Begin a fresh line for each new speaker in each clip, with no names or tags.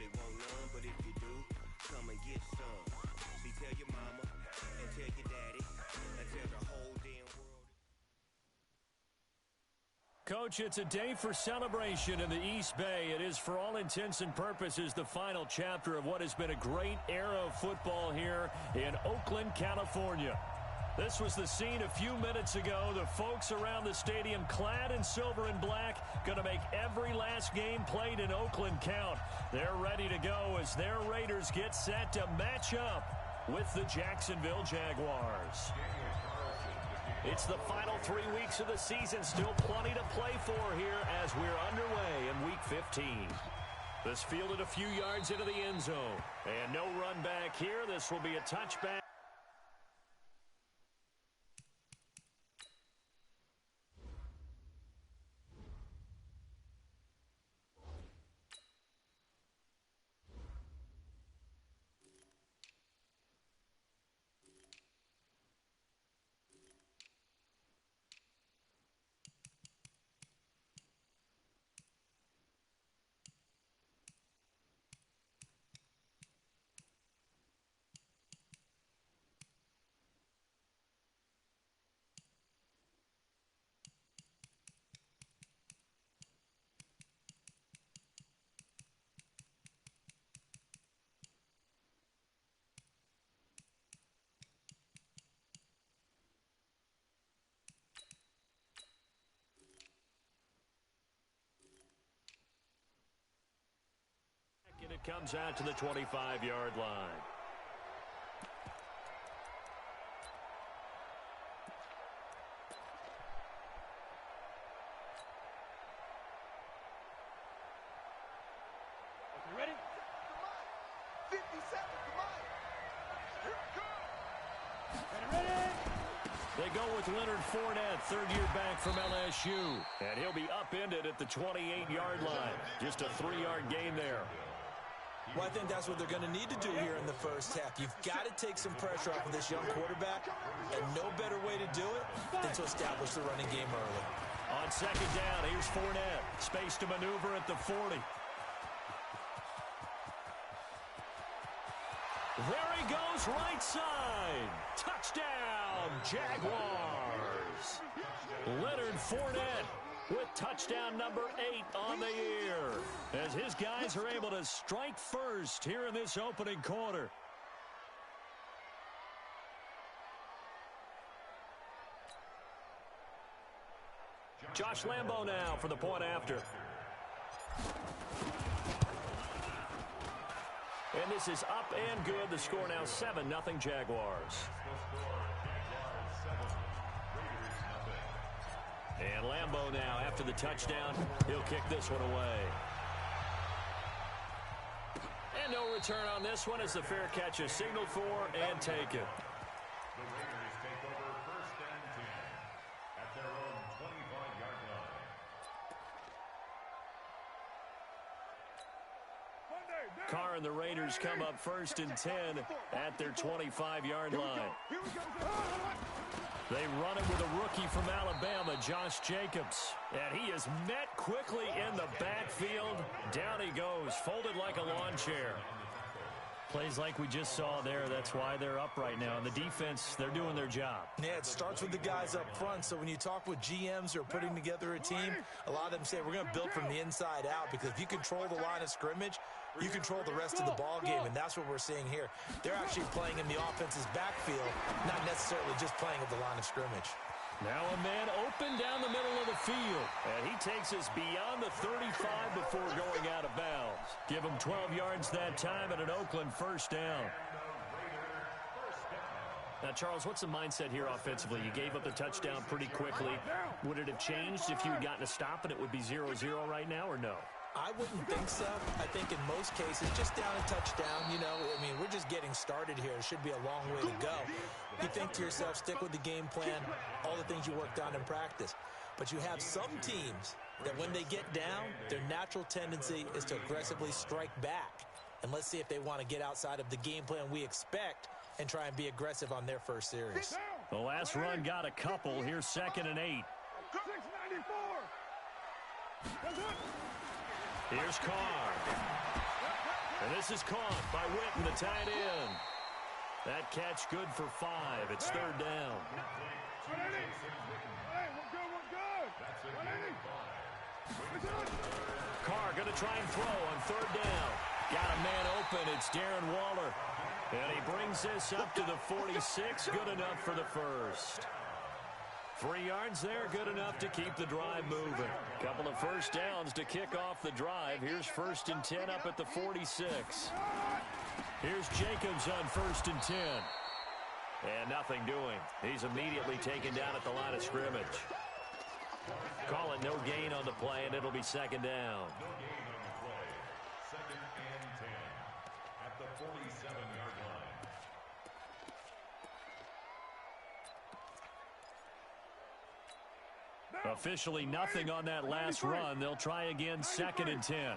really want none, but if you do, come and get some. See, tell your mama and tell your daddy and tell the whole damn world.
Coach, it's a day for celebration in the East Bay. It is, for all intents and purposes, the final chapter of what has been a great era of football here in Oakland, California. This was the scene a few minutes ago. The folks around the stadium clad in silver and black going to make every last game played in Oakland count. They're ready to go as their Raiders get set to match up with the Jacksonville Jaguars. It's the final 3 weeks of the season. Still plenty to play for here as we're underway in Week 15. This fielded a few yards into the end zone. And no run back here. This will be a touchback. And it comes out to the 25-yard line.
You ready? 50 seconds, come on. Here it comes. Ready?
They go with Leonard Fournette, third-year back from LSU. And he'll be upended at the 28-yard line. Just a 3-yard gain there.
Well, I think that's what they're going to need to do here in the first half. You've got to take some pressure off of this young quarterback, and no better way to do it than to establish the running game early.
On second down, here's Fournette. Space to maneuver at the 40. There he goes, right side. Touchdown, Jaguars. Leonard Fournette with touchdown number 8 on the year, as his guys are able to strike first here in this opening quarter. Josh Lambo now for the point after. And this is up and good. The score now 7-0 Jaguars. And Lambo now, after the touchdown, he'll kick this one away. And no return on this one as the fair catch is signaled for and taken.
The Raiders take over first and 10 at their own 25-yard line.
Carr and the Raiders come up first and 10 at their 25-yard line. They run it with a rookie from Alabama, Josh Jacobs. And he is met quickly in the backfield. Down he goes, folded like a lawn chair. Plays like we just saw there. That's why they're up right now. And the defense, they're doing their job.
Yeah, it starts with the guys up front. So when you talk with GMs who are putting together a team, a lot of them say we're going to build from the inside out, because if you control the line of scrimmage, you control the rest of the ball game, and that's what we're seeing here. They're actually playing in the offense's backfield, not necessarily just playing at the line of scrimmage.
Now a man open down the middle of the field, and he takes us beyond the 35 before going out of bounds. Give him 12 yards that time and an Oakland first down. Now, Charles, what's the mindset here offensively? You gave up the touchdown pretty quickly. Would it have changed if you had gotten a stop and it would be 0-0 right now, or no?
I wouldn't think so. I think in most cases, just down a touchdown, you know, I mean, we're just getting started here. It should be a long way to go. You think to yourself, stick with the game plan, all the things you worked on in practice. But you have some teams that when they get down, their natural tendency is to aggressively strike back. And let's see if they want to get outside of the game plan we expect and try and be aggressive on their first series.
The last run got a couple. Here's 2nd and 8.
694.
Here's Carr. And this is caught by Witten, the tight end. That catch good for 5. It's third down.
Hey, we're good.
Carr going to try and throw on third down. Got a man open. It's Darren Waller. And he brings this up to the 46. Good enough for the first. 3 yards there, good enough to keep the drive moving. Couple of first downs to kick off the drive. Here's 1st and 10 up at the 46. Here's Jacobs on 1st and 10. And nothing doing. He's immediately taken down at the line of scrimmage. Call it no gain on the play, and it'll be second down.
No gain on the play. 2nd and 10 at the 47-yard line.
Officially nothing on that last run. They'll try again, 2nd and 10.
Hey,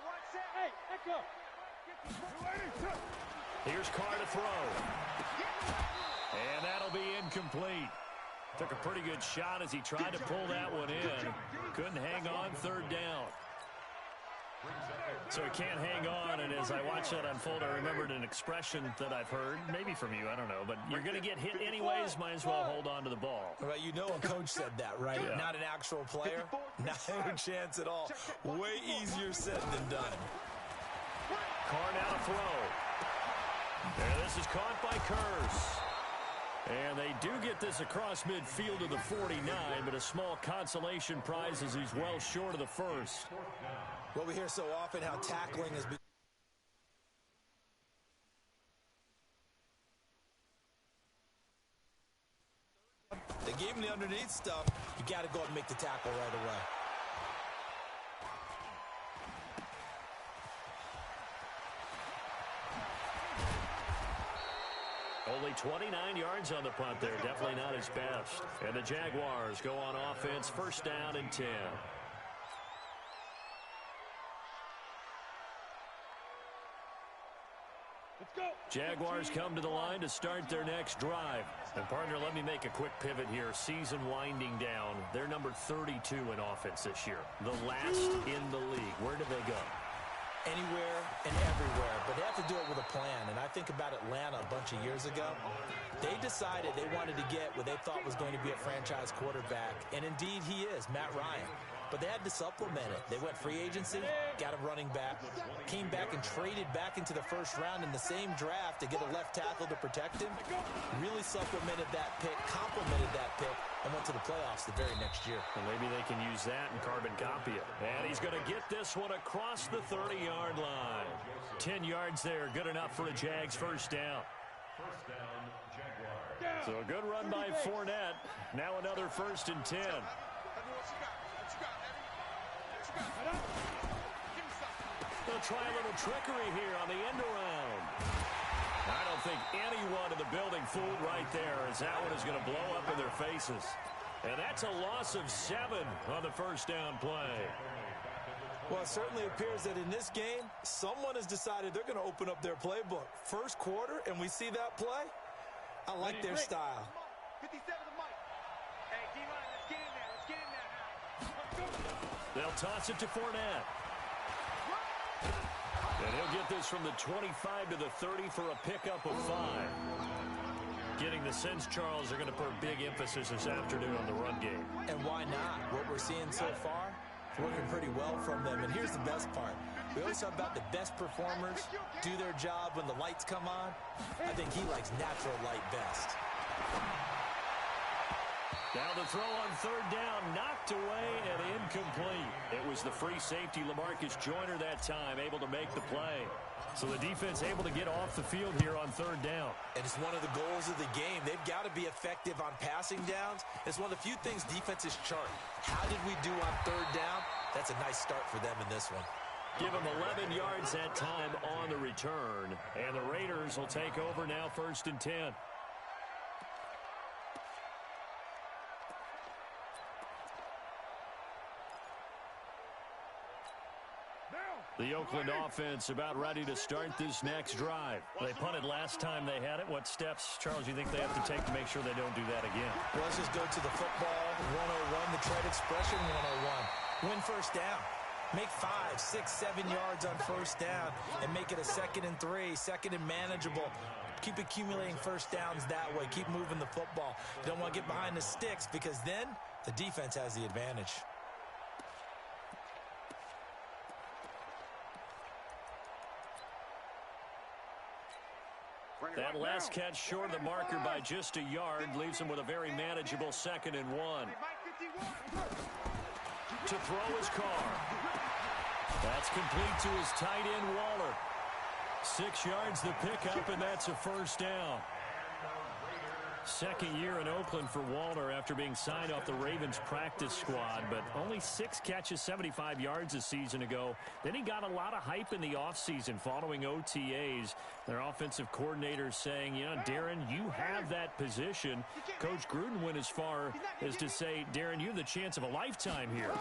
watch that. Hey, echo.
Here's Carr to throw. And that'll be incomplete. Took a pretty good shot as he tried to pull that one in. Couldn't hang on, third down. So he can't hang on, and as I watched that unfold, I remembered an expression that I've heard, maybe from you, I don't know, but you're going to get hit anyways, might as well hold on to the ball.
Well, you know a coach said that, right?
Yeah.
Not an actual player. Not a chance at all. Way easier said than done.
Carr now to throw. And this is caught by Curse. And they do get this across midfield to the 49, but a small consolation prize as he's well short of the first.
Well, we hear so often how tackling has been. They gave him the underneath stuff. You got to go and make the tackle right away.
Only 29 yards on the punt there. Definitely not his best. And the Jaguars go on offense, 1st down and 10. Jaguars come to the line to start their next drive. And, partner, let me make a quick pivot here. Season winding down. They're number 32 in offense this year. The last in the league. Where do they go?
Anywhere and everywhere, but they have to do it with a plan. And I think about Atlanta a bunch of years ago. They decided they wanted to get what they thought was going to be a franchise quarterback, and indeed he is, Matt Ryan. But they had to supplement it. They went free agency, got a running back, came back and traded back into the first round in the same draft to get a left tackle to protect him. Really supplemented that pick, complemented that pick, and went to the playoffs the very next year.
Well, maybe they can use that and carbon copy it. And he's going to get this one across the 30-yard line. 10 yards there, good enough for a Jags first down.
First down, Jaguars.
So a good run by Fournette. Now another 1st and 10. They'll try a little trickery here on the end around. I don't think anyone in the building fooled right there, as that one is going to blow up in their faces. And that's a loss of 7 on the first down play.
Well, it certainly appears that in this game, someone has decided they're going to open up their playbook. First quarter, and we see that play. I like their style.
57 to Mike. Hey, D-line, let's get in there. Let's get in there now.
They'll toss it to Fournette. And he'll get this from the 25 to the 30 for a pickup of 5. Getting the sense, Charles, are going to put big emphasis this afternoon on the run game.
And why not? What we're seeing so far, it's working pretty well from them. And here's the best part. We always talk about the best performers do their job when the lights come on. I think he likes natural light best.
Now the throw on third down, knocked away and incomplete. It was the free safety, LaMarcus Joyner, that time, able to make the play. So the defense able to get off the field here on third down.
And it's one of the goals of the game. They've got to be effective on passing downs. It's one of the few things defenses chart. How did we do on third down? That's a nice start for them in this one.
Give them 11 yards that time on the return. And the Raiders will take over now, 1st and 10. The Oakland offense about ready to start this next drive. They punted last time they had it. What steps, Charles, you think they have to take to make sure they don't do that again?
Well, let's just go to the football 101, the trade expression 101. Win first down. Make 5, 6, 7 yards on first down and make it a 2nd and 3, 2nd and manageable. Keep accumulating first downs that way. Keep moving the football. You don't want to get behind the sticks because then the defense has the advantage.
That last catch short of the marker by just a yard leaves him with a very manageable 2nd and 1. To throw his Carr. That's complete to his tight end, Waller. 6 yards the pickup, and that's a first down. Second year in Oakland for Waller after being signed off the Ravens practice squad, but only 6 catches, 75 yards a season ago. Then he got a lot of hype in the offseason following OTAs. Their offensive coordinators saying, you know, Darren, you have that position. Coach Gruden went as far as to say, Darren, you have the chance of a lifetime here.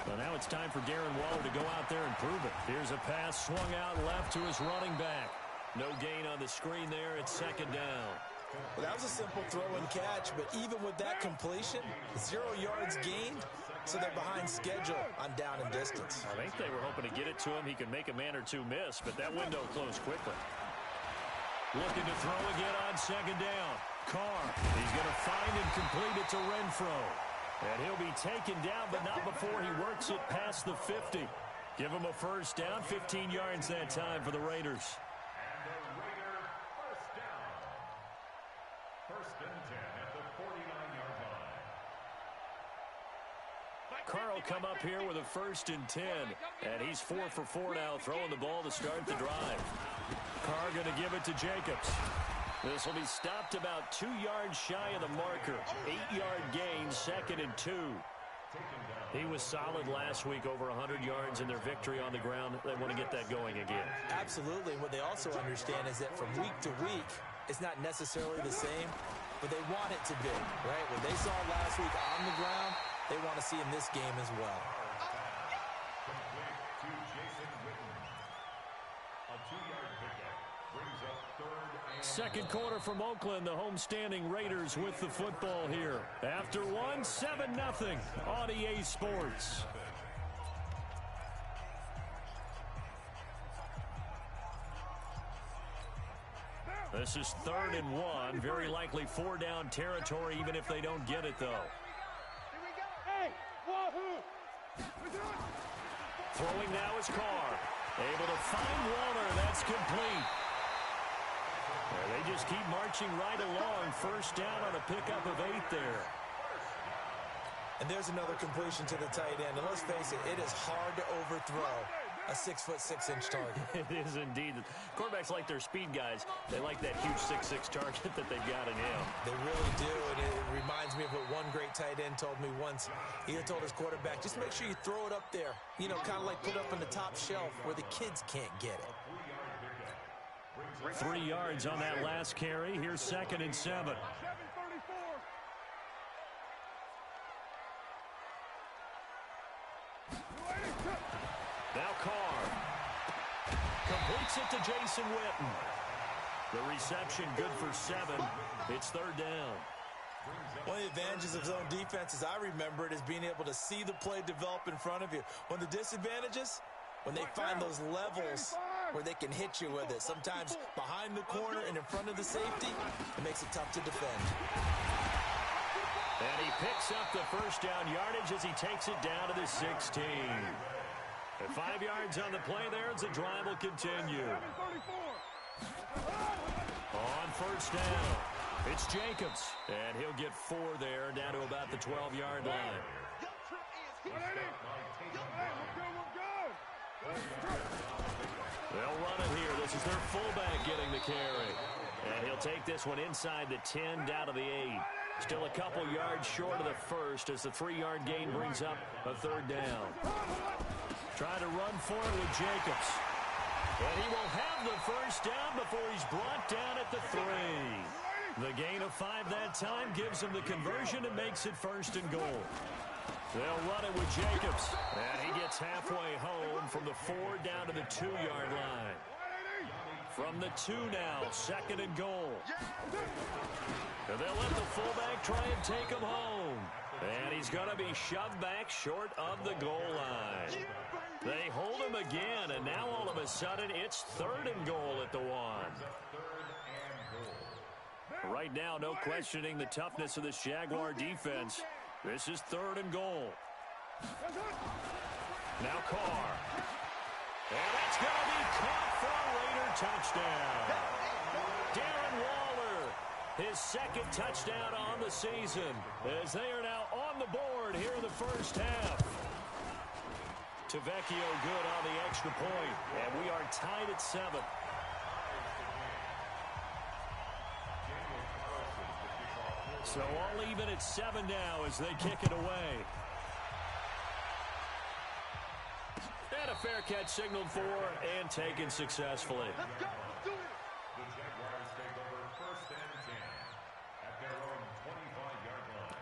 So now it's time for Darren Waller to go out there and prove it. Here's a pass swung out left to his running back. No gain on the screen there. It's 2nd down.
Well, that was a simple throw and catch, but even with that completion, 0 yards gained, so they're behind schedule on down and distance.
I think they were hoping to get it to him. He could make a man or two miss, but that window closed quickly. Looking to throw again on 2nd down. Carr, he's going to find and complete it to Renfro. And he'll be taken down, but not before he works it past the 50. Give him a first down, 15 yards that time for the Raiders. Carr will come up here with a 1st and 10. And he's 4 for 4 now, throwing the ball to start the drive. Carr going to give it to Jacobs. This will be stopped about 2 yards shy of the marker. 8-yard gain, 2nd and 2. He was solid last week, over 100 yards in their victory on the ground. They want to get that going again.
Absolutely. What they also understand is that from week to week, it's not necessarily the same, but they want it to be, right? What they saw last week on the ground, they want to see in this game as well.
Second quarter from Oakland, the homestanding Raiders with the football here. After one, 7-0 on EA Sports. This is 3rd and 1. Very likely 4-down territory, even if they don't get it, though. Throwing now is Carr. Able to find Waller. That's complete. They just keep marching right along. First down on a pickup of 8 there.
And there's another completion to the tight end. And let's face it, it is hard to overthrow a 6'6" target.
It is indeed. Quarterbacks like their speed guys. They like that huge 6'6" target that they've got in him.
They really do, and it reminds me of what one great tight end told me once. He had told his quarterback, just make sure you throw it up there. You know, kind of like put it up on the top shelf where the kids can't get it.
3 yards on that last carry. Here's 2nd and 7. Now Carr completes it to Jason Witten. The reception good for 7. It's 3rd down.
One of the advantages of zone defense, as I remember it, is being able to see the play develop in front of you. One of the disadvantages, when they find those levels where they can hit you with it. Sometimes behind the corner and in front of the safety, it makes it tough to defend.
And he picks up the first down yardage as he takes it down to the 16. At 5 yards on the play there, as the drive will continue. On first down, it's Jacobs. And he'll get 4 there, down to about the 12-yard line. They'll run it here. This is their fullback getting the carry. And he'll take this one inside the 10, down to the 8. Still a couple yards short of the first as the 3-yard gain brings up a 3rd down. Trying to run for it with Jacobs. And he will have the first down before he's brought down at the 3. The gain of 5 that time gives him the conversion and makes it 1st and goal. They'll run it with Jacobs. And he gets halfway home from the 4 down to the 2-yard line. From the 2 now, 2nd and goal. And they'll let the fullback try and take him home. And he's going to be shoved back short of the goal line. They hold him again, and now all of a sudden it's 3rd and goal at the 1. Right now, no questioning the toughness of this Jaguar defense. This is 3rd and goal. Now Carr. And that's going to be caught for a Raider touchdown. Darren Waller, his 2nd touchdown on the season, as they are now on the board here in the first half. Tavecchio good on the extra point, and we are tied at 7. So all even at 7 now as they kick it away. And a fair catch signaled for and taken successfully.
Let's go. Let's do it.
The Jaguars take over 1st and 10 at their own 25-yard line.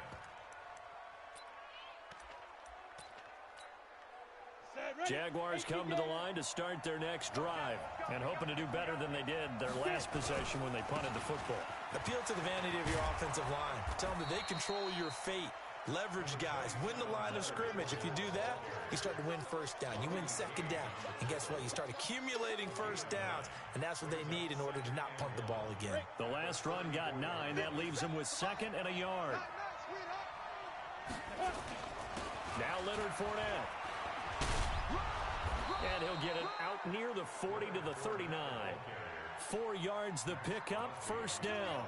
Jaguars come to the line to start their next drive and hoping to do better than they did their last possession when they punted the football.
Appeal to the vanity of your offensive line. Tell them that they control your fate. Leverage guys. Win the line of scrimmage. If you do that, you start to win 1st down. You win 2nd down. And guess what? You start accumulating 1st downs. And that's what they need in order to not punt the ball again.
The last run got 9. That leaves them with 2nd and a yard. Now Leonard Fournette. And he'll get it out near the 40 to the 39. 4 yards the pickup, 1st down.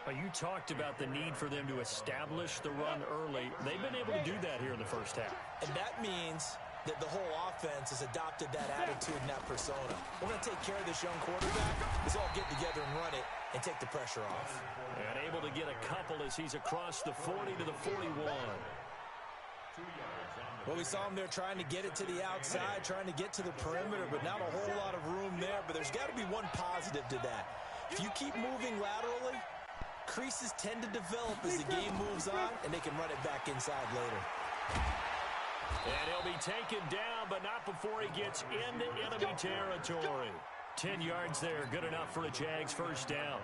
You talked about the need for them to establish the run early. They've been able to do that here in the first half.
And that means that the whole offense has adopted that attitude and that persona. We're going to take care of this young quarterback. Let's all get together and run it and take the pressure off.
And able to get a couple as he's across the 40 to the 41.
Well, we saw him there trying to get it to the outside, trying to get to the perimeter, but not a whole lot of room there. But there's got to be one positive to that. If you keep moving laterally, creases tend to develop as the game moves on, and they can run it back inside later.
And he'll be taken down, but not before he gets into enemy territory. 10 yards there, good enough for a Jags 1st down.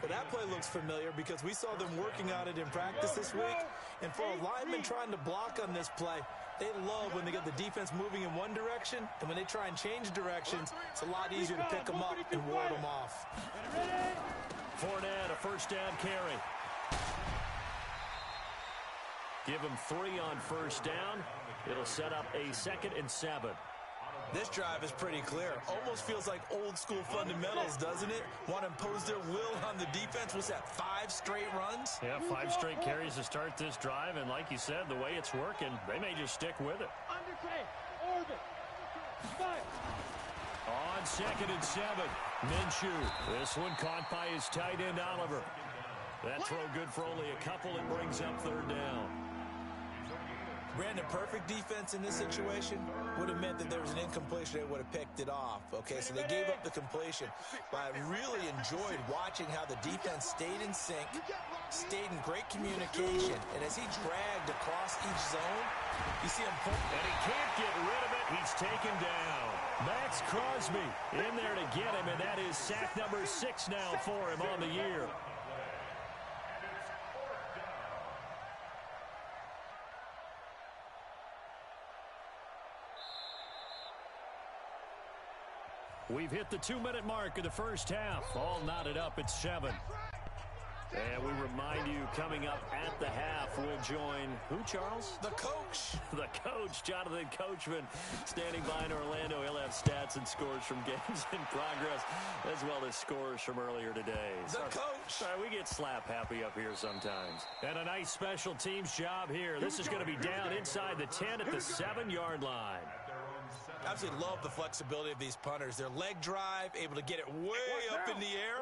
Well, that play looks familiar because we saw them working on it in practice this week. And for a lineman trying to block on this play, they love when they get the defense moving in one direction, and when they try and change directions, it's a lot easier to pick them up and ward them off.
Fournette, a 1st down carry. Give him 3 on 1st down. It'll set up a 2nd and 7.
This drive is pretty clear. Almost feels like old school fundamentals, doesn't it? Want to impose their will on the defense. What's that, 5 straight runs?
Yeah, 5 straight carries to start this drive. And like you said, the way it's working, they may just stick with it. On 2nd and 7, Minshew. This one caught by his tight end, Oliver. That throw good for only a couple. It brings up 3rd down.
Brandon, perfect defense in this situation would have meant that there was an incompletion. They would have picked it off. Okay, so they gave up the completion. But I really enjoyed watching how the defense stayed in sync, stayed in great communication. And as he dragged across each zone, you see him pull.
And he can't get rid of it. He's taken down. Max Crosby in there to get him, and that is sack number 6 now for him on the year. We've hit the 2-minute mark of the first half. All knotted up at 7. And we remind you, coming up at the half, we'll join who, Charles?
The coach.
The coach, Jonathan Coachman, standing by in Orlando. He'll have stats and scores from games in progress, as well as scores from earlier today.
The coach.
Sorry, we get slap happy up here sometimes. And a nice special teams job here. This is going to be down inside the 10 at the 7-yard line.
I absolutely love the flexibility of these punters. Their leg drive, able to get it way up in the air,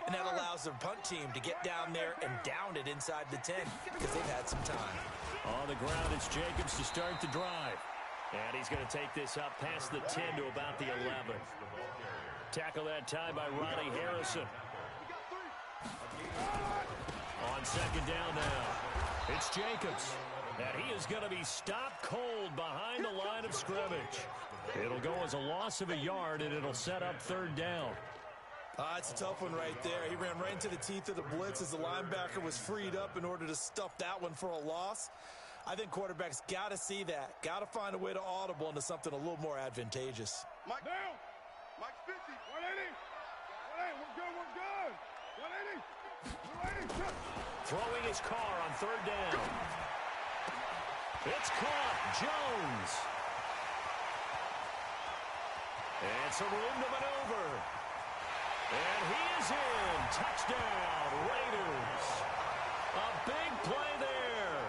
and that allows their punt team to get down there and down it inside the 10 because they've had some time.
On the ground, it's Jacobs to start the drive. And he's going to take this up past the 10 to about the 11. Tackle that time by Ronnie Harrison. On 2nd down now, it's Jacobs. And he is going to be stopped cold behind the line of scrimmage. It'll go as a loss of a yard, and it'll set up 3rd down.
It's a tough one right there. He ran right into the teeth of the blitz as the linebacker was freed up in order to stuff that one for a loss. I think quarterbacks got to see that. Got to find a way to audible into something a little more advantageous.
Mike down. Mike's 50. 180. 180. We're good. 180. 180.
Throwing his car on third down. It's caught. Jones. It's a room to maneuver. And he is in. Touchdown, Raiders. A big play there.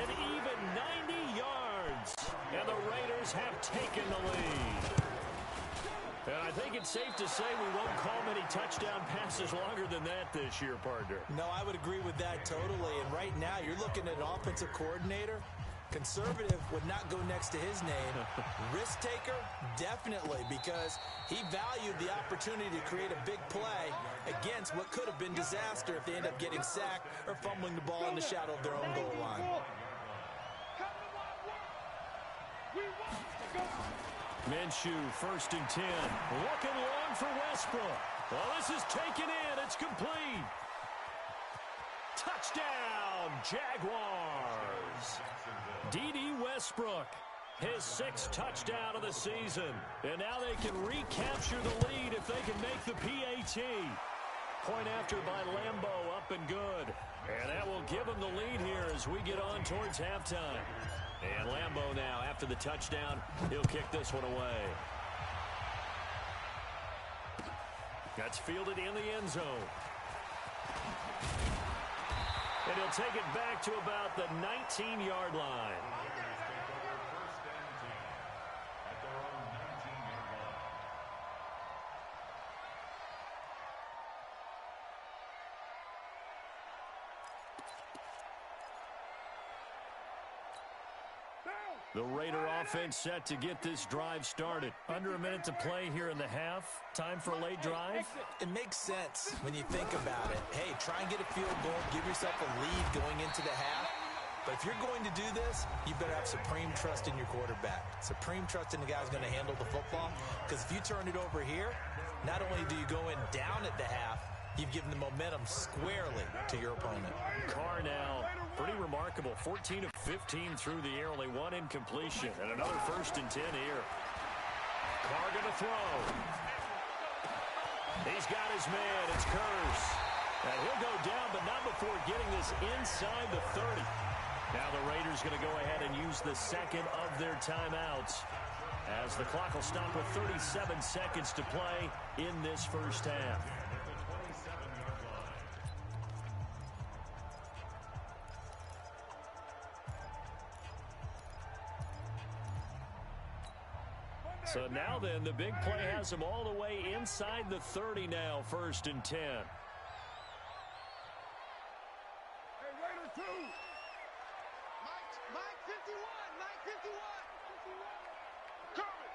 An even 90 yards. And the Raiders have taken the lead. And I think it's safe to say we won't call many touchdown passes longer than that this year, partner.
No, I would agree with that totally. And right now, you're looking at an offensive coordinator. Conservative would not go next to his name. Risk taker, definitely, because he valued the opportunity to create a big play against what could have been disaster if they end up getting sacked or fumbling the ball in the shadow of their own goal line.
Minshew, 1st and 10. Looking long for Westbrook. Well, this is taken in. It's complete. Touchdown, Jaguars. D.D. Westbrook, his 6th touchdown of the season. And now they can recapture the lead if they can make the PAT. Point after by Lambeau, up and good. And that will give them the lead here as we get on towards halftime. And Lambeau now, after the touchdown, he'll kick this one away. That's fielded in the end zone. And he'll take it back to about the 19-yard line. The Raider offense set to get this drive started. Under a minute to play here in the half. Time for a late drive.
It makes sense when you think about it. Hey, try and get a field goal. Give yourself a lead going into the half. But if you're going to do this, you better have supreme trust in your quarterback. Supreme trust in the guy who's going to handle the football. Because if you turn it over here, not only do you go in down at the half, you've given the momentum squarely to your opponent.
Carr now, pretty remarkable. 14 of 15 through the air, only 1 incompletion. And another 1st and 10 here. Carr going to throw. He's got his man. It's Curse. And he'll go down, but not before getting this inside the 30. Now the Raiders going to go ahead and use the 2nd of their timeouts, as the clock will stop with 37 seconds to play in this first half. So now then, the big play has them all the way inside the 30 now, 1st and 10.
Hey, Raider 2. Mike 51. Mike 51. Coming.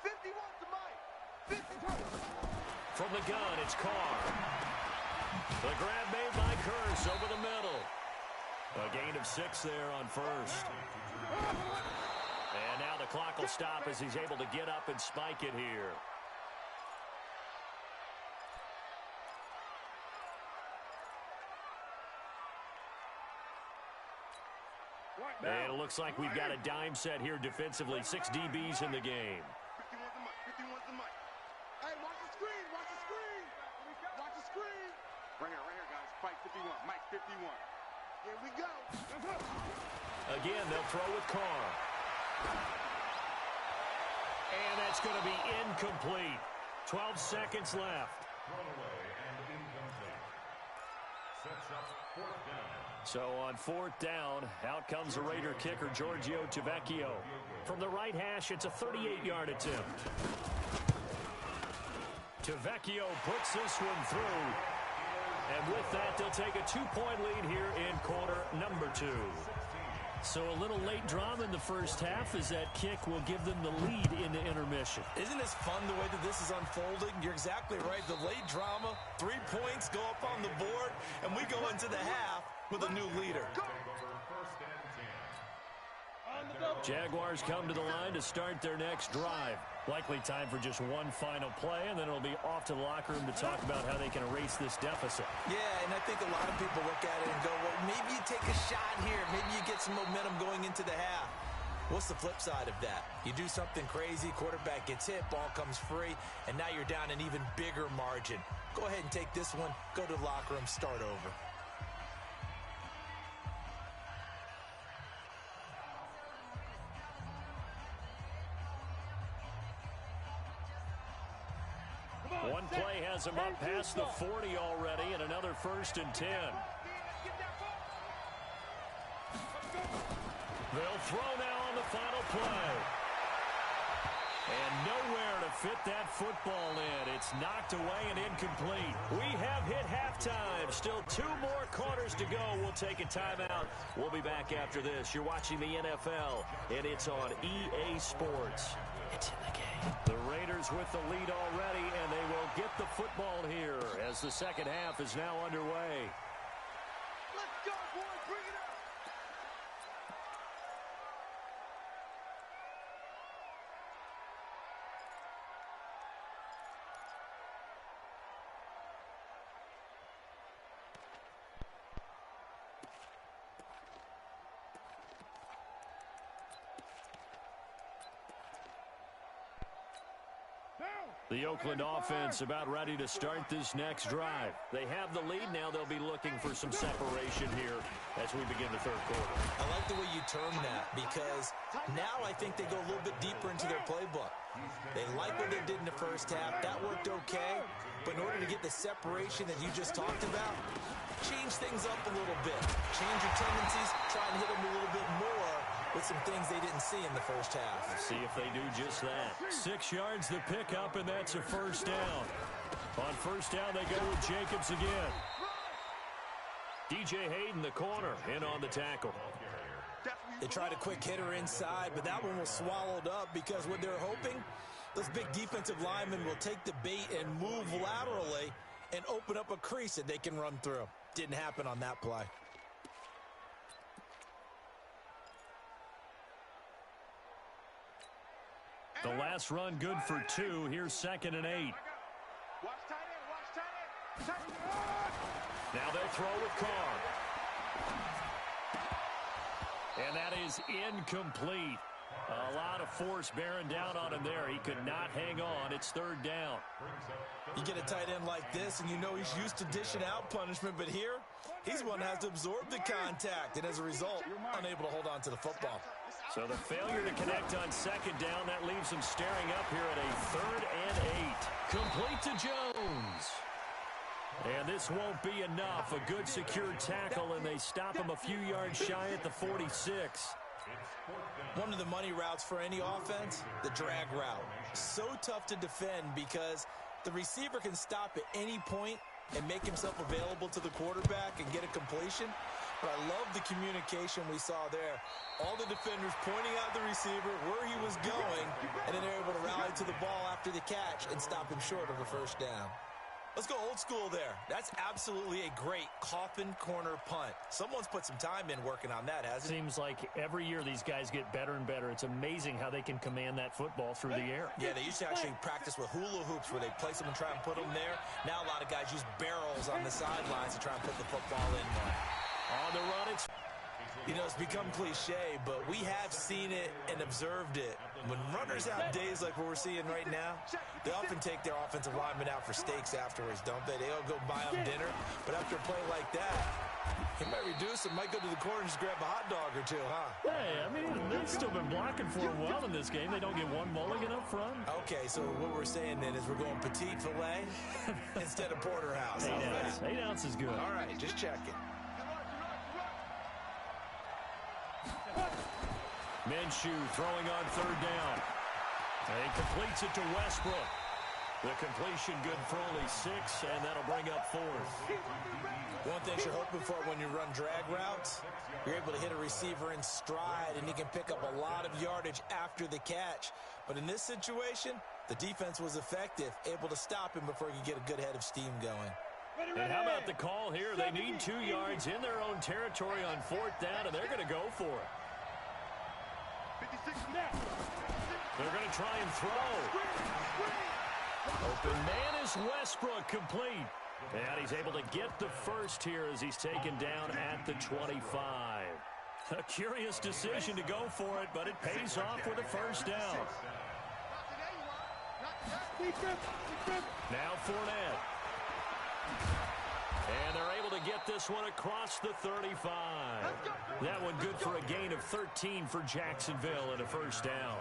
51 to Mike. 52.
From the gun, it's Carr. The grab made by Curse over the middle. A gain of 6 there on 1st. And now the clock will stop as he's able to get up and spike it here. And it looks like we've got a dime set here defensively. 6 DBs in the game.
51 to Mike. 51 to Mike. Hey, watch the screen. Watch the screen. Watch the screen. Right here, guys. Fight 51. Mike 51. Here we go.
Again, they'll throw with Carr. And that's going to be incomplete. 12 seconds left. So on 4th down, out comes the Raider kicker, Giorgio Tavecchio. From the right hash, it's a 38-yard attempt. Tavecchio puts this one through. And with that, they'll take a 2-point lead here in quarter number 2. So a little late drama in the first half as that kick will give them the lead into intermission.
Isn't this fun the way that this is unfolding? You're exactly right. The late drama, 3 points go up on the board, and we go into the half with a new leader.
On the go.
Jaguars come to the line to start their next drive. Likely time for just one final play, and then it'll be off to the locker room to talk about how they can erase this deficit.
Yeah, and I think a lot of people look at it and go, well, maybe you take a shot here. Maybe you get some momentum going into the half. What's the flip side of that? You do something crazy, quarterback gets hit, ball comes free, and now you're down an even bigger margin. Go ahead and take this one, go to the locker room, start over.
One play has him up past the 40 already, and another 1st and 10. They'll throw now on the final play. And nowhere to fit that football in. It's knocked away and incomplete. We have hit halftime. Still 2 more quarters to go. We'll take a timeout. We'll be back after this. You're watching the NFL, and it's on EA Sports. It's in the game. The Raiders with the lead already, and they will get the football here as the second half is now underway.
Let's go, boys. Bring it up.
The Oakland offense about ready to start this next drive. They have the lead now. They'll be looking for some separation here as we begin the third quarter.
I like the way you term that because now I think they go a little bit deeper into their playbook. They like what they did in the first half. That worked okay. But in order to get the separation that you just talked about, change things up a little bit. Change your tendencies. Try and hit them a little bit more with some things they didn't see in the first half.
Let's see if they do just that. 6 yards the pickup, and that's a 1st down. On 1st down, they go with Jacobs again. DJ Hayden, the corner, in on the tackle.
They tried a quick hitter inside, but that one was swallowed up because what they're hoping, those big defensive linemen will take the bait and move laterally and open up a crease that they can run through. Didn't happen on that play.
The last run good for 2. Here's 2nd and 8.
Watch tight end. Watch tight end. Tight end.
Now they'll throw with Carr. And that is incomplete. A lot of force bearing down on him there. He could not hang on. It's 3rd down.
You get a tight end like this, and you know he's used to dishing out punishment, but here, he's one that has to absorb the contact, and as a result, unable to hold on to the football.
So the failure to connect on 2nd down, that leaves him staring up here at a 3rd and 8. Complete to Jones. And this won't be enough. A good secure tackle, and they stop him a few yards shy at the 46.
One of the money routes for any offense, the drag route. So tough to defend because the receiver can stop at any point and make himself available to the quarterback and get a completion. But I love the communication we saw there. All the defenders pointing out the receiver, where he was going, and then they're able to rally to the ball after the catch and stop him short of a 1st down. Let's go old school there. That's absolutely a great coffin corner punt. Someone's put some time in working on that, hasn't it?
Seems like every year these guys get better and better. It's amazing how they can command that football through the air.
Yeah, they used to actually practice with hula hoops where they place them and try and put them there. Now a lot of guys use barrels on the sidelines to try and put the football in there.
On the run, it's...
You know, it's become cliche, but we have seen it and observed it. When runners have days like what we're seeing right now, they often take their offensive linemen out for steaks afterwards, don't they? They all go buy them dinner. But after a play like that, he might reduce it, might go to the corner and just grab a hot dog or two, huh?
Hey, I mean, they've still been blocking for him well in this game. They don't get one mulligan up front.
Okay, so what we're saying then is we're going petite filet instead of porterhouse.
8 ounce is good.
All right, just checking.
Minshew throwing on 3rd down. And he completes it to Westbrook. The completion good for only 6, and that'll bring up 4th.
One thing you're hoping for when you run drag routes, you're able to hit a receiver in stride, and he can pick up a lot of yardage after the catch. But in this situation, the defense was effective, able to stop him before he could get a good head of steam going.
And how about the call here? They need 2 yards in their own territory on 4th down, and they're going to go for it. They're going to try and throw. Open man is Westbrook, complete. And he's able to get the first here as he's taken down at the 25. A curious decision to go for it, but it pays off with a first down. Now Fournette. And they're able to get this one across the 35. That one good for a gain of 13 for Jacksonville and a first down.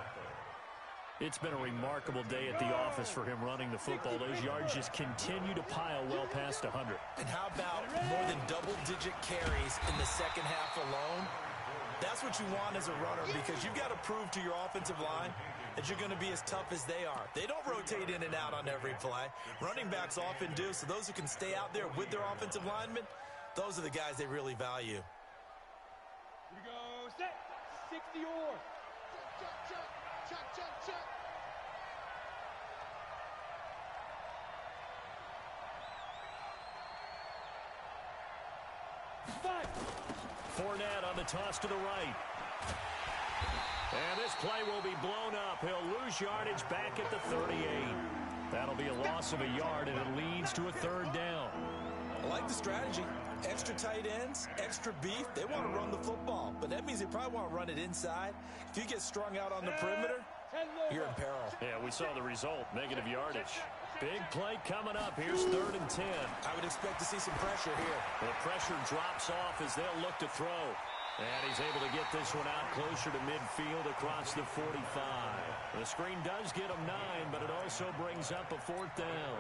It's been a remarkable day at the office for him running the football. Those yards just continue to pile well past 100.
And how about more than double-digit carries in the second half alone? That's what you want as a runner, because you've got to prove to your offensive line that you're going to be as tough as they are. They don't rotate in and out on every play. Running backs often do, so those who can stay out there with their offensive linemen, those are the guys they really value.
Here we go, set, 60 or. Check.
Fournette on the toss to the right. And this play will be blown up. He'll lose yardage back at the 38. That'll be a loss of a yard, and it leads to a third down.
I like the strategy. Extra tight ends, extra beef. They want to run the football, but that means they probably want to run it inside. If you get strung out on the perimeter, you're in peril.
Yeah, we saw the result, negative yardage. Big play coming up. Here's 3rd and 10.
I would expect to see some pressure here.
The pressure drops off as they'll look to throw. And he's able to get this one out closer to midfield across the 45. The screen does get him 9, but it also brings up a 4th down.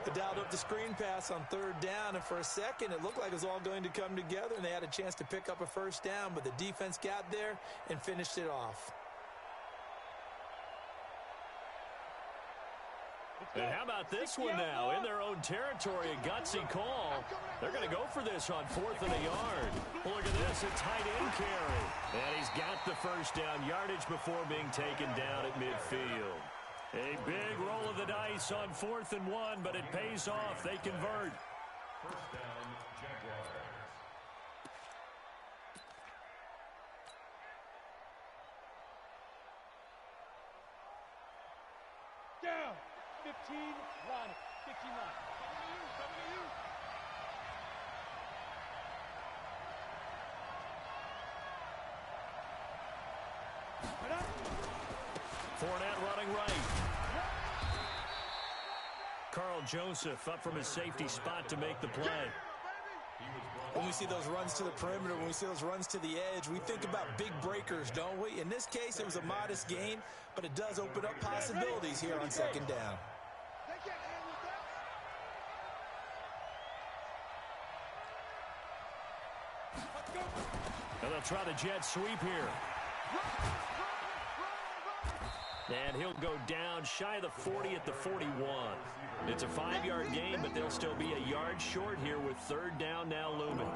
They dialed up the screen pass on 3rd down, and for a second it looked like it was all going to come together, and they had a chance to pick up a first down, but the defense got there and finished it off.
And how about this one now? In their own territory, a gutsy call. They're going to go for this on 4th and a yard. Look at this, a tight end carry. And he's got the first down yardage before being taken down at midfield. A big roll of the dice on 4th and 1, but it pays off. They convert.
First down, Jaguars.
Down. 15, run. 59.
Fournette running right. Carl Joseph up from his safety spot to make the play.
When we see those runs to the perimeter, when we see those runs to the edge, we think about big breakers, don't we? In this case, it was a modest gain, but it does open up possibilities here on 2nd down.
And they'll try the jet sweep here. And he'll go down shy of the 40 at the 41. It's a 5-yard gain, but they'll still be a yard short here with 3rd down now looming.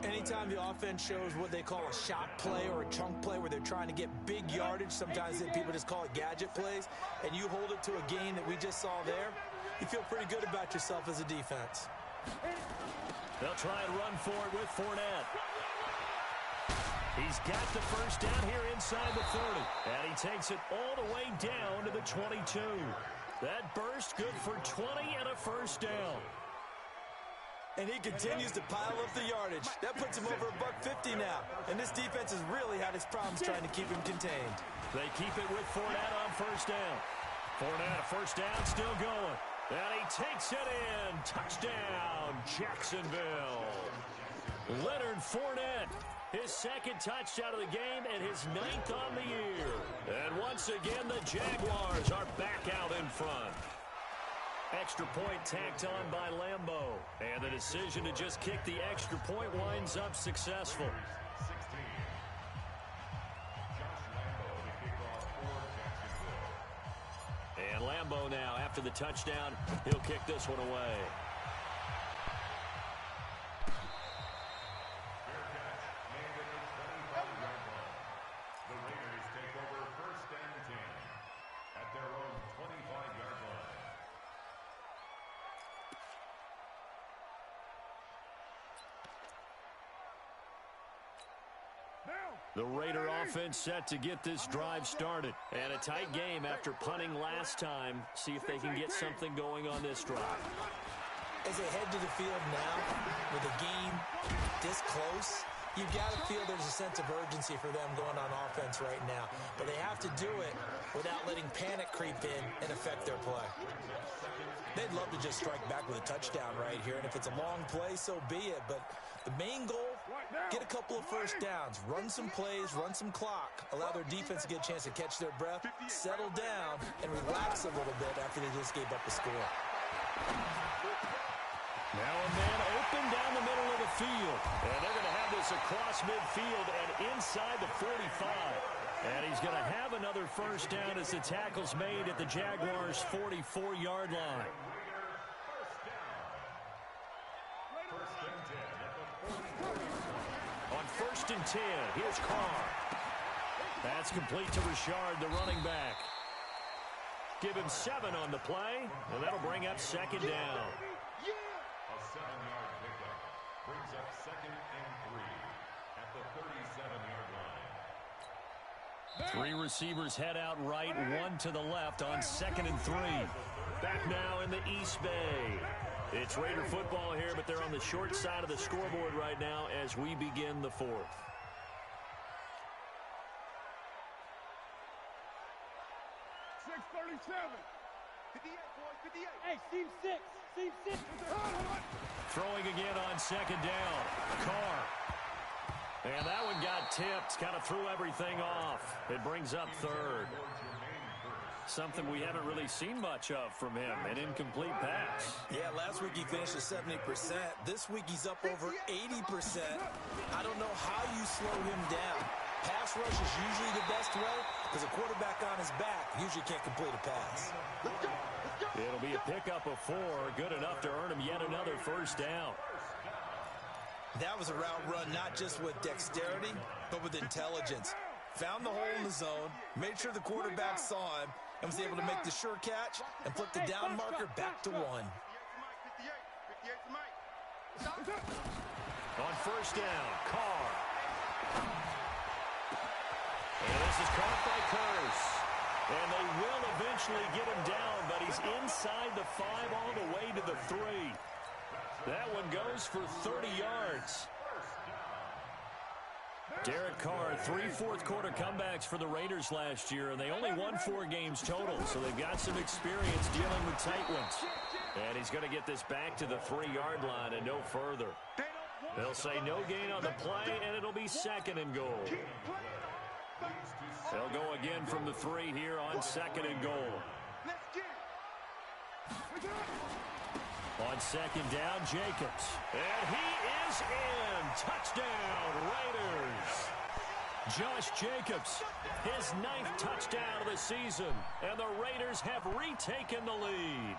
Anytime the offense shows what they call a shot play or a chunk play where they're trying to get big yardage, sometimes people just call it gadget plays, and you hold it to a gain that we just saw there, you feel pretty good about yourself as a defense.
They'll try and run for it with Fournette. He's got the first down here inside the 30. And he takes it all the way down to the 22. That burst good for 20 and a first down.
And he continues to pile up the yardage. That puts him over $150 now. And this defense has really had its problems trying to keep him contained.
They keep it with Fournette on first down. Fournette, first down, still going. And he takes it in. Touchdown, Jacksonville. Leonard Fournette, his 2nd touchdown of the game and his 9th on the year. And once again, the Jaguars are back out in front. Extra point tacked on by Lambeau. And the decision to just kick the extra point winds up successful.
16. Josh Lambeau to kick off for Jacksonville.
And Lambeau now, after the touchdown, he'll kick this one away.
Fair catch, made at the 25-yard line. The Raiders take over 1st and 10 at their own 25-yard line.
The Raider offense set to get this drive started. And a tight game after punting last time. See if they can get something going on this drive.
As they head to the field now, with the game this close, you've got to feel there's a sense of urgency for them going on offense right now. But they have to do it without letting panic creep in and affect their play. They'd love to just strike back with a touchdown right here, and if it's a long play, so be it. But the main goal, get a couple of first downs, run some plays, run some clock, allow their defense to get a chance to catch their breath, settle down, and relax a little bit after they just gave up a score.
Now a man open down the middle of the field. And they're going to have this across midfield and inside the 45. And he's going to have another first down as the tackle's made at the Jaguars' 44-yard line. On 1st and 10, here's Carr. That's complete to Richard, the running back. Give him 7 on the play, and that'll bring up 2nd down.
A 7-yard pickup brings up 2nd and 3 at the 37-yard line.
3 receivers head out right, 1 to the left on 2nd and 3. Back now in the East Bay. It's Raider football here, but they're on the short side of the scoreboard right now as we begin the 4th.
Hey, Team 6. Team 6.
Throwing again on 2nd down. Carr. And that one got tipped. Kind of threw everything off. It brings up 3rd. Something we haven't really seen much of from him. An incomplete pass.
Yeah, last week he finished at 70%. This week he's up over 80%. I don't know how you slow him down. Pass rush is usually the best way because a quarterback on his back usually can't complete a pass.
It'll be a pickup of 4. Good enough to earn him yet another first down.
That was a route run not just with dexterity, but with intelligence. Found the hole in the zone, made sure the quarterback saw him, and was able to make the sure catch and flip the down marker back to 1.
On 1st down, Carr. And this is caught by Curse. And they will eventually get him down, but he's inside the 5 all the way to the 3. That one goes for 30 yards. Derek Carr, 3 fourth-quarter comebacks for the Raiders last year, and they only won 4 games total, so they've got some experience dealing with tight ones. And he's going to get this back to the 3-yard line and no further. They'll say no gain on the play, and it'll be 2nd and goal. They'll go again from the 3 here on 2nd and goal. On 2nd down, Jacobs. And he is in. Touchdown, Raiders. Josh Jacobs, his 9th touchdown of the season. And the Raiders have retaken the lead.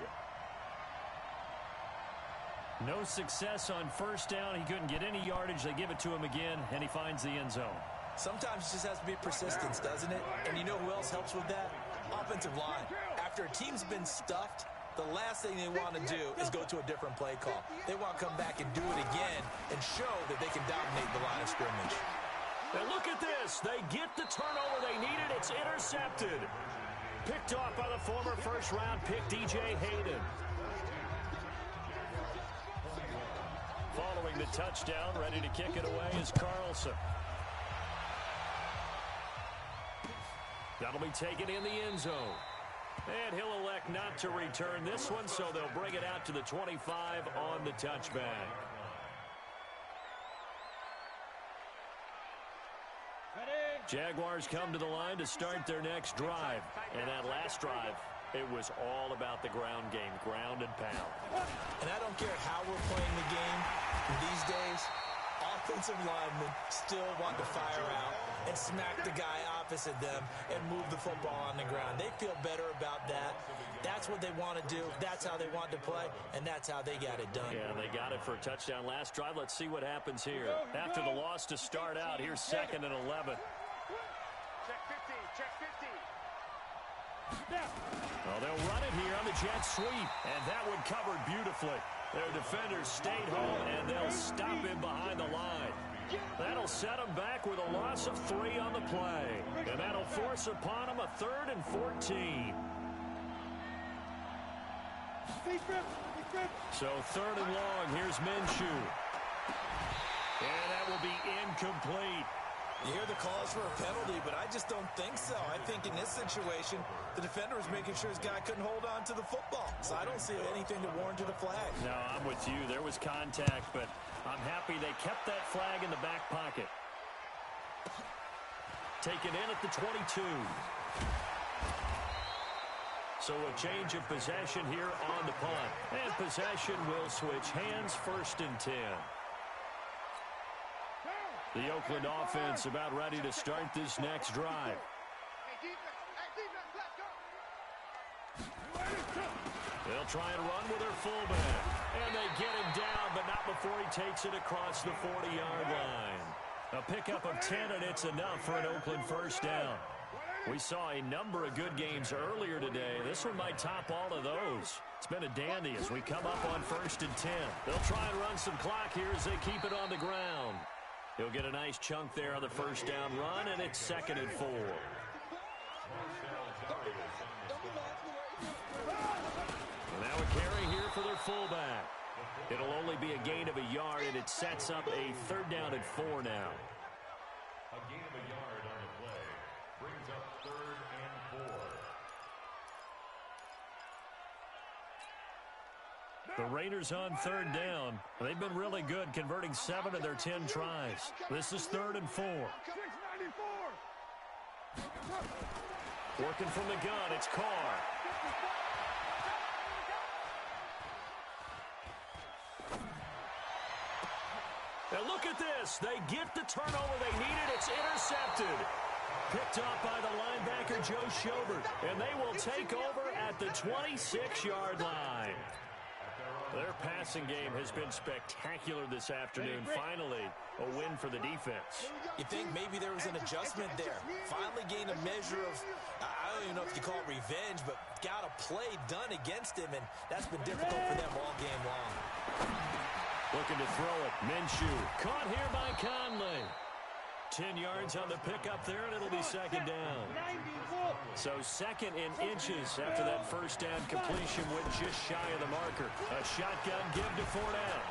No success on 1st down. He couldn't get any yardage. They give it to him again, and he finds the end zone.
Sometimes it just has to be persistence, doesn't it? And you know who else helps with that? Offensive line. After a team's been stuffed, the last thing they want to do is go to a different play call. They want to come back and do it again and show that they can dominate the line of scrimmage.
And look at this. They get the turnover they needed. It's intercepted. Picked off by the former first-round pick, DJ Hayden. Following the touchdown, ready to kick it away is Carlson. That'll be taken in the end zone. And he'll elect not to return this one, so they'll bring it out to the 25 on the touchback. Jaguars come to the line to start their next drive. And that last drive, it was all about the ground game, ground and pound.
And I don't care how we're playing the game these days, offensive linemen still want to fire out and smack the guy opposite them and move the football on the ground. They feel better about that. That's what they want to do. That's how they want to play, and that's how they got it done.
Yeah, they got it for a touchdown last drive. Let's see what happens here. After the loss to start out, here's 2nd and 11.
Check 15, check 15.
Well, they'll run it here on the jet sweep, and that one covered beautifully. Their defenders stayed home, and they'll stop him behind the line. That'll set him back with a loss of 3 on the play. And that'll force upon him a 3rd and 14. So 3rd and long. Here's Minshew. And that will be incomplete.
You hear the calls for a penalty, but I just don't think so. I think in this situation, the defender was making sure his guy couldn't hold on to the football. So I don't see anything to warrant a flag.
No, I'm with you. There was contact, but I'm happy they kept that flag in the back pocket. Taken in at the 22. So a change of possession here on the punt. And possession will switch hands, 1st and 10. The Oakland offense about ready to start this next drive. They'll try and run with their fullback. And they get him down, but not before he takes it across the 40-yard line. A pickup of 10, and it's enough for an Oakland 1st down. We saw a number of good games earlier today. This one might top all of those. It's been a dandy as we come up on 1st and 10. They'll try and run some clock here as they keep it on the ground. He'll get a nice chunk there on the 1st down run, and it's 2nd and 4. Now a carry here for their fullback. It'll only be a gain of a yard, and it sets up a 3rd down and 4 now.
A gain of a yard on the play brings up 3rd and 4.
The Raiders on 3rd down. They've been really good, converting 7 of their 10 tries. This is 3rd and 4. Working from the gun, it's Carr. And look at this. They get the turnover they needed. It's intercepted. Picked up by the linebacker, Joe Schobert. And they will take over at the 26-yard line. Their passing game has been spectacular this afternoon. Finally, a win for the defense.
You think maybe there was an adjustment there. Finally gained a measure of, I don't even know if you call it revenge, but got a play done against him, and that's been difficult for them all game long.
Looking to throw it. Minshew caught here by Conley. 10 yards on the pickup there, and it'll be 2nd down. So 2nd in inches after that 1st down completion went just shy of the marker. A shotgun give to Fournette.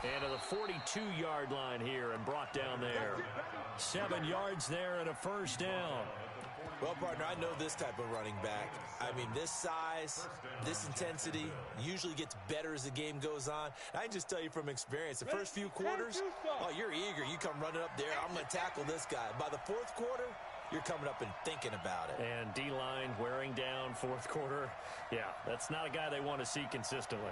And to the 42-yard line here and brought down there. 7 yards there and a 1st down.
Well, partner, I know this type of running back. I mean, this size, this intensity usually gets better as the game goes on. I can just tell you from experience, the first few quarters, oh, you're eager. You come running up there, I'm going to tackle this guy. By the 4th quarter, you're coming up and thinking about it.
And D-line wearing down 4th quarter. Yeah, that's not a guy they want to see consistently.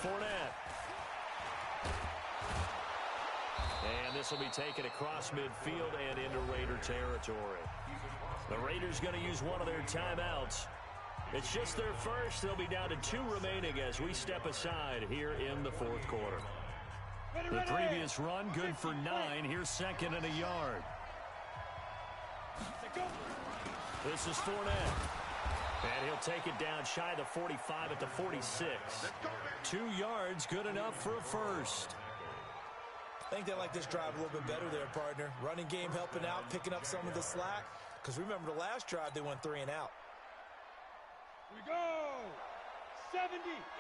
Fournette. And this will be taken across midfield and into Raider territory. The Raiders going to use one of their timeouts. It's just their first. They'll be down to 2 remaining as we step aside here in the 4th quarter. The previous run, good for 9. Here's 2nd and a yard. This is Fournette. And he'll take it down shy of the 45 at the 46. 2 yards, good enough for a first.
I think they like this drive a little bit better there, partner. Running game helping out, picking up some of the slack. Because remember the last drive, they went 3 and out.
We go! 70,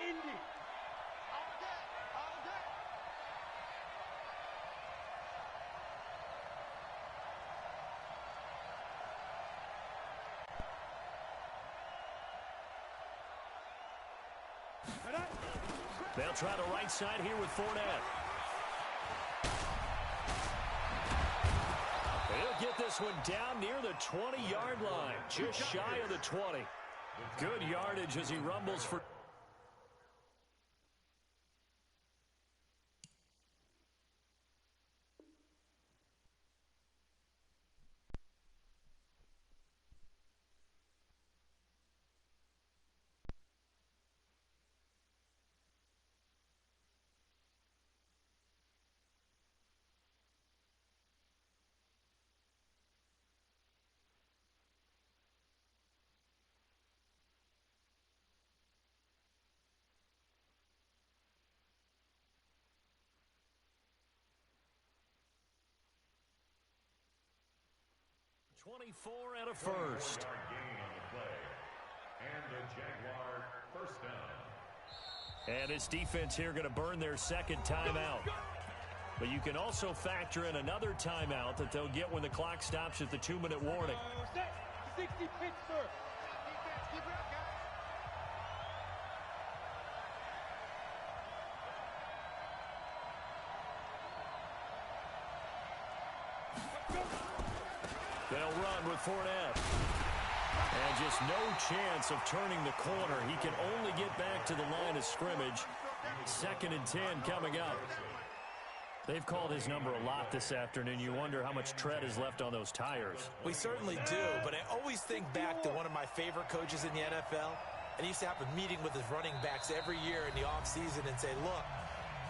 Indy.
They'll try the right side here with Fournette. He'll get this one down near the 20-yard line, just shy of the 20. Good yardage as he rumbles for... 24 and a first.
Gain on the play. And the Jaguar first down.
And this defense here going to burn their second timeout. But you can also factor in another timeout that they'll get when the clock stops at the 2-minute warning.
60 Pittsburgh.
They'll run with Fournette. And just no chance of turning the corner. He can only get back to the line of scrimmage. 2nd and 10 coming up. They've called his number a lot this afternoon. You wonder how much tread is left on those tires.
We certainly do, but I always think back to one of my favorite coaches in the NFL. And he used to have a meeting with his running backs every year in the offseason and say, look,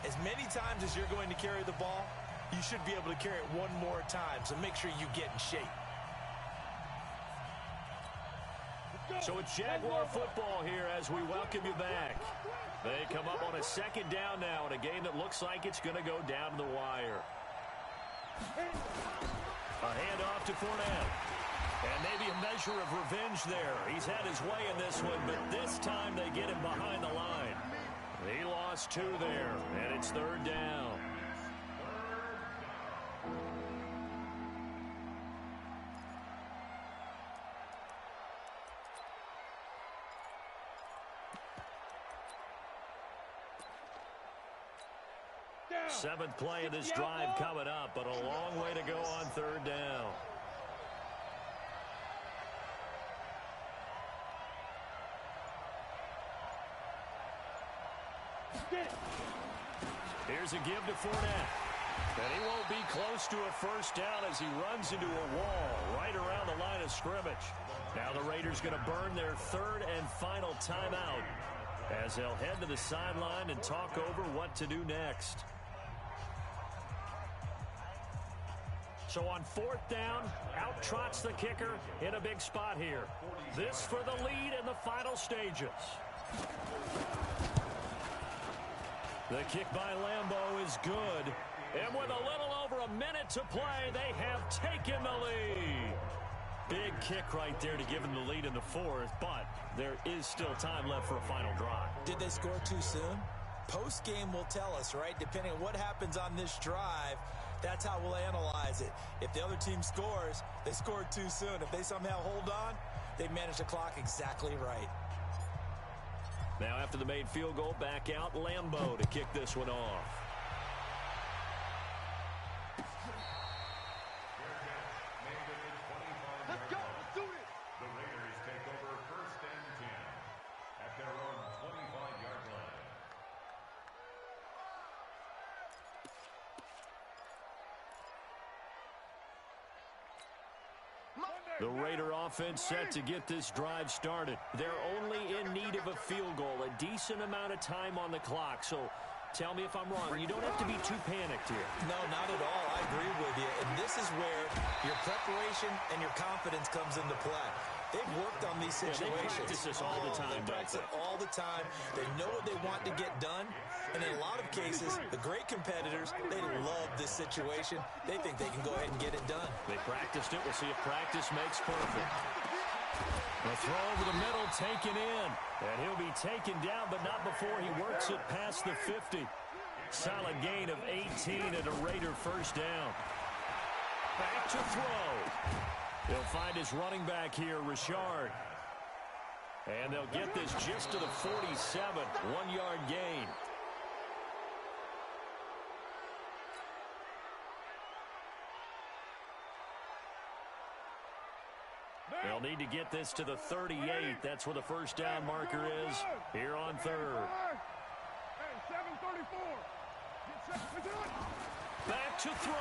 as many times as you're going to carry the ball, you should be able to carry it one more time, so make sure you get in shape.
So it's Jaguar football here as we welcome you back. They come up on a 2nd down now in a game that looks like it's going to go down to the wire. A handoff to Fournette. And maybe a measure of revenge there. He's had his way in this one, but this time they get him behind the line. He lost 2 there, and it's 3rd down. Seventh play of this drive coming up, but a long way to go on 3rd down. Here's a give to Fournette. And he won't be close to a first down as he runs into a wall right around the line of scrimmage. Now the Raiders going to burn their 3rd and final timeout as they'll head to the sideline and talk over what to do next. So on 4th down, out trots the kicker in a big spot here. This for the lead in the final stages. The kick by Lambeau is good. And with a little over a minute to play, they have taken the lead. Big kick right there to give them the lead in the 4th, but there is still time left for a final drive.
Did they score too soon? Post-game will tell us, right? Depending on what happens on this drive, that's how we'll analyze it. If the other team scores, they scored too soon. If they somehow hold on, they manage the clock exactly right.
Now after the made field goal, back out Lambeau to kick this one off.
Let's go. Let's do this.
The Raiders take over 1st and 10 at their own 25-yard line.
The Raider offense set to get this drive started. They're only in need of a field goal, a decent amount of time on the clock. So tell me if I'm wrong. You don't have to be too panicked here.
No, not at all. I agree with you. And this is where your preparation and your confidence comes into play. They've worked on these situations.
They practice this all the time.
They practice it all the time. They know what they want to get done. And in a lot of cases, the great competitors, they love this situation. They think they can go ahead and get it done.
They practiced it. We'll see if practice makes perfect. The throw over the middle taken in. And he'll be taken down, but not before he works it past the 50. Solid gain of 18 and a Raider first down. Back to throw. He'll find his running back here, Richard. And they'll get this just to the 47. 1-yard gain. They'll need to get this to the 38. That's where the first down marker is here on 3rd.
Hey, 7:34.
Back to throw.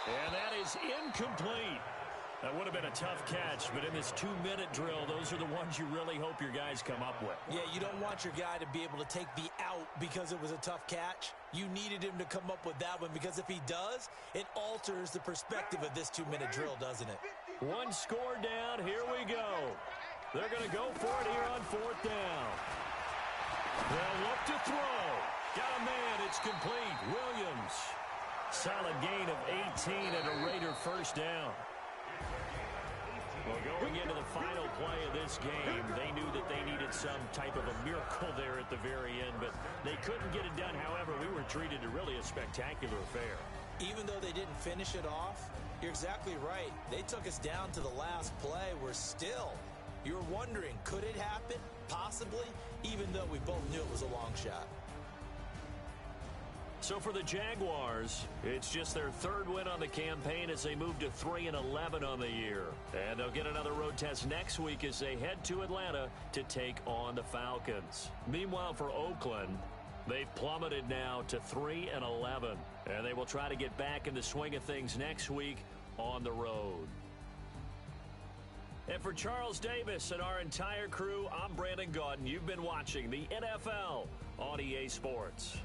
And that is incomplete. That would have been a tough catch, but in this 2-minute drill, those are the ones you really hope your guys come up with.
Yeah, you don't want your guy to be able to take the out because it was a tough catch. You needed him to come up with that one because if he does, it alters the perspective of this 2-minute drill, doesn't it?
One score down. Here we go. They're going to go for it here on 4th down. They'll look to throw. Got a man. It's complete. Williams. Solid gain of 18 and a Raider first down. Well, going into the final play of this game, they knew that they needed some type of a miracle there at the very end, but they couldn't get it done. However, we were treated to really a spectacular affair.
Even though they didn't finish it off, you're exactly right. They took us down to the last play. We're still, you're wondering, could it happen? Possibly, even though we both knew it was a long shot.
So for the Jaguars, it's just their third win on the campaign as they move to 3-11 on the year. And they'll get another road test next week as they head to Atlanta to take on the Falcons. Meanwhile, for Oakland, they've plummeted now to 3-11. And they will try to get back in the swing of things next week on the road. And for Charles Davis and our entire crew, I'm Brandon Gaudin. You've been watching the NFL on EA Sports.